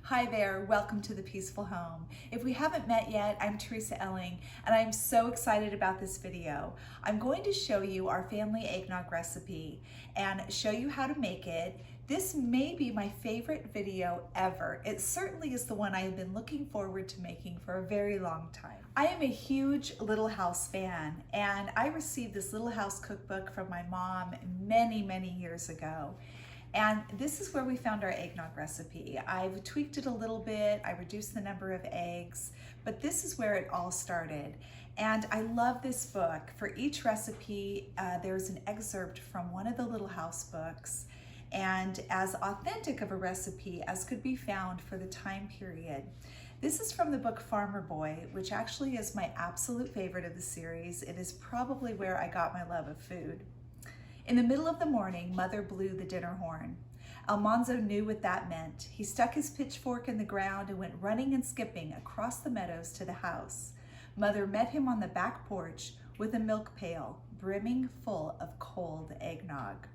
Hi there, welcome to The Peaceful Home. If we haven't met yet, I'm Teresa Elling, and I'm so excited about this video. I'm going to show you our family eggnog recipe and show you how to make it. This may be my favorite video ever. It certainly is the one I have been looking forward to making for a very long time. I am a huge Little House fan, and I received this Little House cookbook from my mom many years ago. And this is where we found our eggnog recipe. I've tweaked it a little bit, I reduced the number of eggs, but this is where it all started. And I love this book. For each recipe, there's an excerpt from one of the Little House books, and as authentic of a recipe as could be found for the time period. This is from the book Farmer Boy, which actually is my absolute favorite of the series. It is probably where I got my love of food. In the middle of the morning, Mother blew the dinner horn. Almanzo knew what that meant. He stuck his pitchfork in the ground and went running and skipping across the meadows to the house. Mother met him on the back porch with a milk pail brimming full of cold eggnog.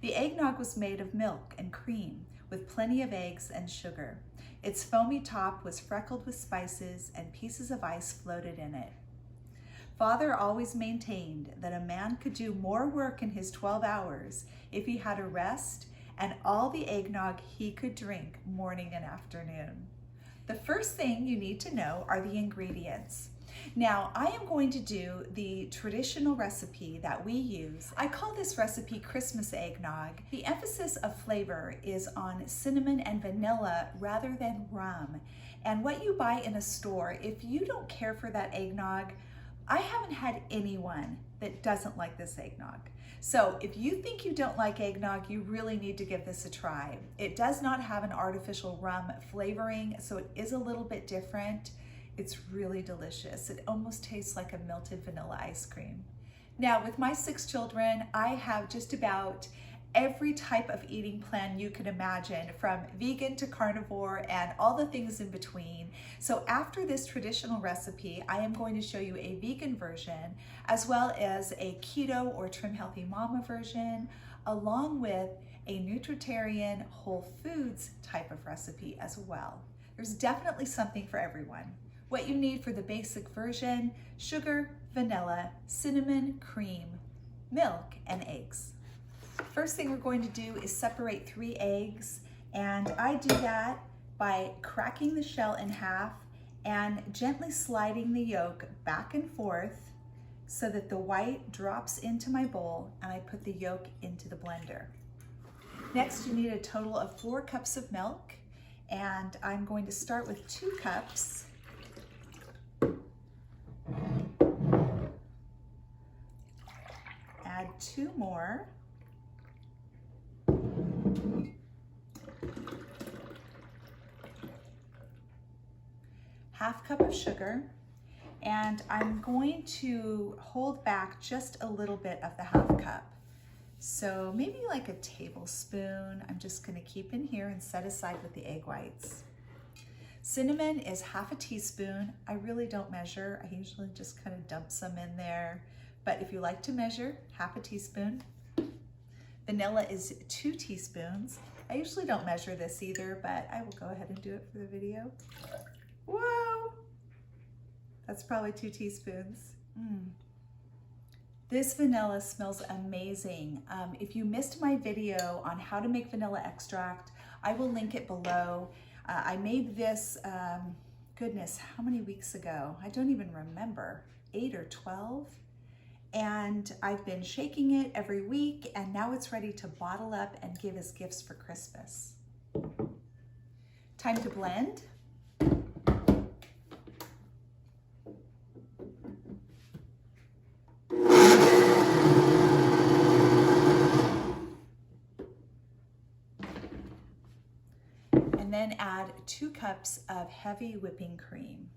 The eggnog was made of milk and cream with plenty of eggs and sugar. Its foamy top was freckled with spices and pieces of ice floated in it. Father always maintained that a man could do more work in his 12 hours if he had a rest and all the eggnog he could drink morning and afternoon. The first thing you need to know are the ingredients. Now, I am going to do the traditional recipe that we use. I call this recipe Christmas eggnog. The emphasis of flavor is on cinnamon and vanilla rather than rum. And what you buy in a store, if you don't care for that eggnog, I haven't had anyone that doesn't like this eggnog. So if you think you don't like eggnog, you really need to give this a try. It does not have an artificial rum flavoring, so it is a little bit different. It's really delicious. It almost tastes like a melted vanilla ice cream. Now, with my 6 children, I have just about every type of eating plan you can imagine, from vegan to carnivore and all the things in between. So after this traditional recipe, I am going to show you a vegan version, as well as a keto or trim healthy mama version, along with a Nutritarian whole foods type of recipe as well. There's definitely something for everyone. What you need for the basic version: sugar, vanilla, cinnamon, cream, milk, and eggs. First thing we're going to do is separate 3 eggs, and I do that by cracking the shell in half and gently sliding the yolk back and forth so that the white drops into my bowl and I put the yolk into the blender. Next, you need a total of 4 cups of milk, and I'm going to start with 2 cups. Add 2 more. Half cup of sugar, and I'm going to hold back just a little bit of the half cup. So maybe like a tablespoon. I'm just going to keep in here and set aside with the egg whites. Cinnamon is half a teaspoon. I really don't measure. I usually just kind of dump some in there. But if you like to measure, half a teaspoon. Vanilla is 2 teaspoons. I usually don't measure this either, but I will go ahead and do it for the video. Whoa! That's probably 2 teaspoons. This vanilla smells amazing. If you missed my video on how to make vanilla extract, I will link it below. I made this, goodness, how many weeks ago? I don't even remember, 8 or 12. And I've been shaking it every week, and now it's ready to bottle up and give as gifts for Christmas. Time to blend. And then add 2 cups of heavy whipping cream.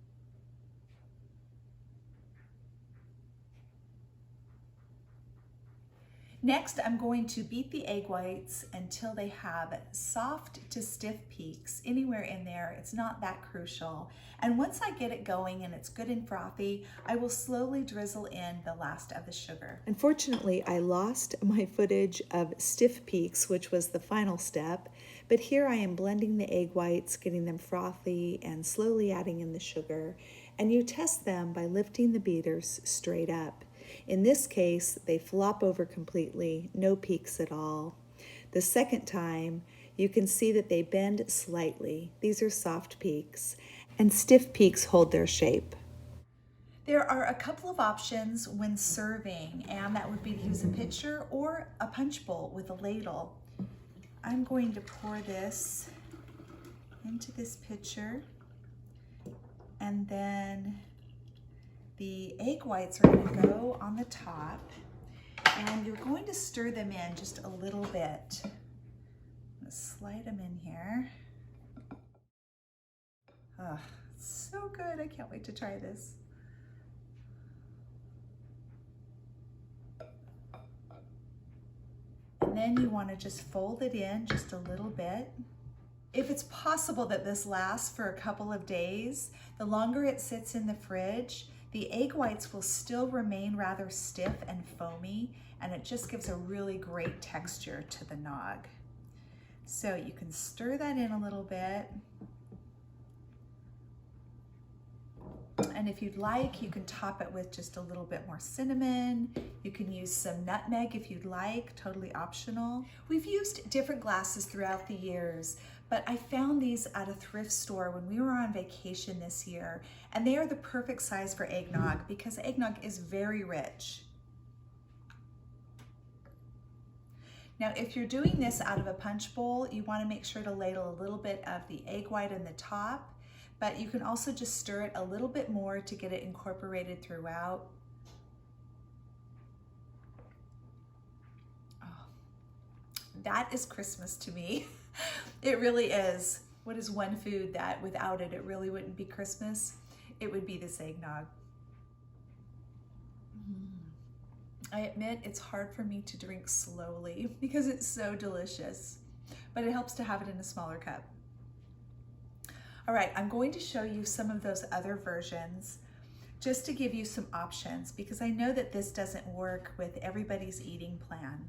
Next, I'm going to beat the egg whites until they have soft to stiff peaks, anywhere in there. It's not that crucial. And once I get it going and it's good and frothy, I will slowly drizzle in the last of the sugar. Unfortunately, I lost my footage of stiff peaks, which was the final step, But here I am blending the egg whites, getting them frothy, and slowly adding in the sugar. And you test them by lifting the beaters straight up. In this case, they flop over completely, no peaks at all. The second time, you can see that they bend slightly. These are soft peaks, and stiff peaks hold their shape. There are a couple of options when serving, and that would be to use a pitcher or a punch bowl with a ladle. I'm going to pour this into this pitcher, and then the egg whites are going to go on the top, and you're going to stir them in just a little bit. I'm going to slide them in here. Oh, it's so good. I can't wait to try this. And then you want to just fold it in just a little bit. If it's possible that this lasts for a couple of days, the longer it sits in the fridge, the egg whites will still remain rather stiff and foamy, and it just gives a really great texture to the nog. So you can stir that in a little bit. And if you'd like, you can top it with just a little bit more cinnamon. You can use some nutmeg if you'd like, totally optional. We've used different glasses throughout the years, but I found these at a thrift store when we were on vacation this year, and they are the perfect size for eggnog because eggnog is very rich. Now, if you're doing this out of a punch bowl, you want to make sure to ladle a little bit of the egg white in the top, but you can also just stir it a little bit more to get it incorporated throughout. Oh, that is Christmas to me. It really is. What is one food that without it, it really wouldn't be Christmas? It would be this eggnog. I admit it's hard for me to drink slowly because it's so delicious, but it helps to have it in a smaller cup. All right, I'm going to show you some of those other versions just to give you some options because I know that this doesn't work with everybody's eating plan.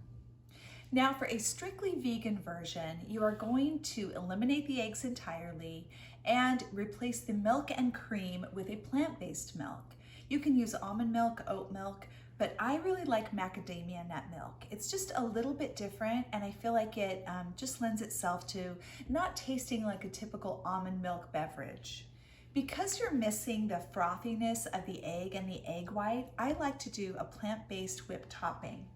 Now for a strictly vegan version, you are going to eliminate the eggs entirely and replace the milk and cream with a plant-based milk. You can use almond milk, oat milk, but I really like macadamia nut milk. It's just a little bit different, and I feel like it just lends itself to not tasting like a typical almond milk beverage. Because you're missing the frothiness of the egg and the egg white, I like to do a plant-based whipped topping.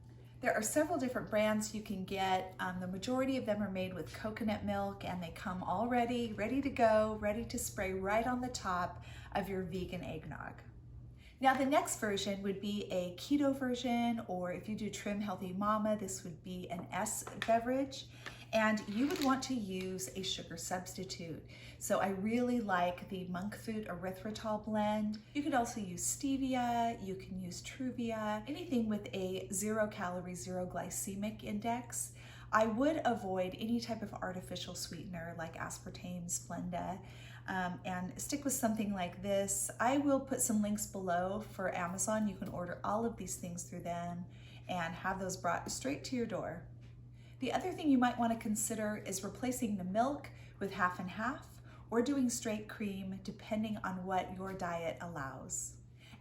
There are several different brands you can get. The majority of them are made with coconut milk, and they come already ready to go, ready to spray right on the top of your vegan eggnog. Now the next version would be a keto version, or if you do Trim Healthy Mama, this would be an S beverage, and you would want to use a sugar substitute. So I really like the Monk Food erythritol blend. You could also use stevia, you can use Truvia, anything with a 0 calorie, 0 glycemic index. I would avoid any type of artificial sweetener like aspartame, Splenda, and stick with something like this. I will put some links below for Amazon. You can order all of these things through them and have those brought straight to your door. The other thing you might want to consider is replacing the milk with half and half or doing straight cream depending on what your diet allows.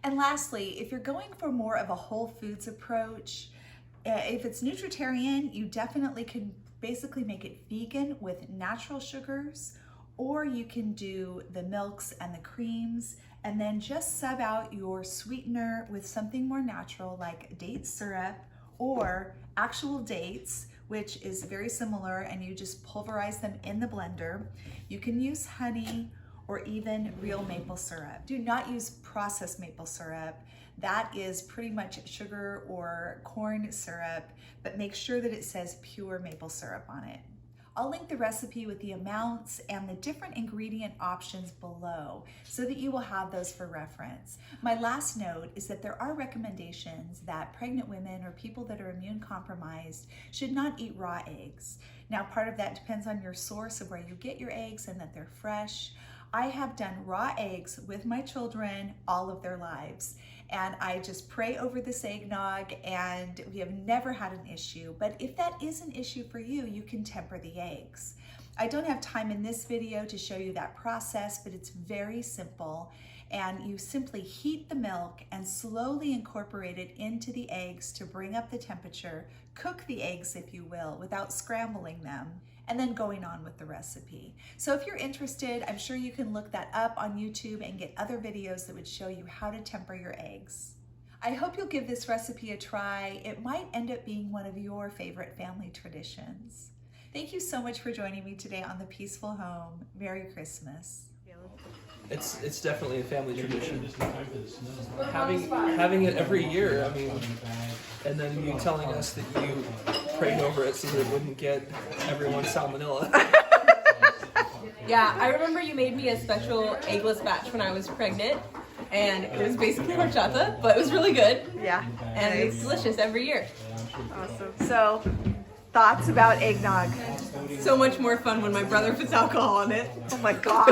And lastly, if you're going for more of a whole foods approach, if it's Nutritarian, you definitely can basically make it vegan with natural sugars, or you can do the milks and the creams and then just sub out your sweetener with something more natural like date syrup or actual dates, which is very similar, and you just pulverize them in the blender. You can use honey or even real maple syrup. Do not use processed maple syrup. That is pretty much sugar or corn syrup, but make sure that it says pure maple syrup on it. I'll link the recipe with the amounts and the different ingredient options below so that you will have those for reference. My last note is that there are recommendations that pregnant women or people that are immune compromised should not eat raw eggs. Now, part of that depends on your source of where you get your eggs and that they're fresh. I have done raw eggs with my children all of their lives, and I just pray over this eggnog, and we have never had an issue. But if that is an issue for you, you can temper the eggs. I don't have time in this video to show you that process, but it's very simple. And you simply heat the milk and slowly incorporate it into the eggs to bring up the temperature, cook the eggs if you will, without scrambling them, and then going on with the recipe. So if you're interested, I'm sure you can look that up on YouTube and get other videos that would show you how to temper your eggs. I hope you'll give this recipe a try. It might end up being one of your favorite family traditions. Thank you so much for joining me today on The Peaceful Home. Merry Christmas. It's definitely a family tradition. Having it every year, I mean, and then you telling us that you prayed over it so that it wouldn't get everyone salmonella. Yeah, I remember you made me a special eggless batch when I was pregnant, and it was basically horchata, but it was really good. Yeah. And it's delicious every year. Awesome. So, thoughts about eggnog? So much more fun when my brother puts alcohol on it. Oh my God.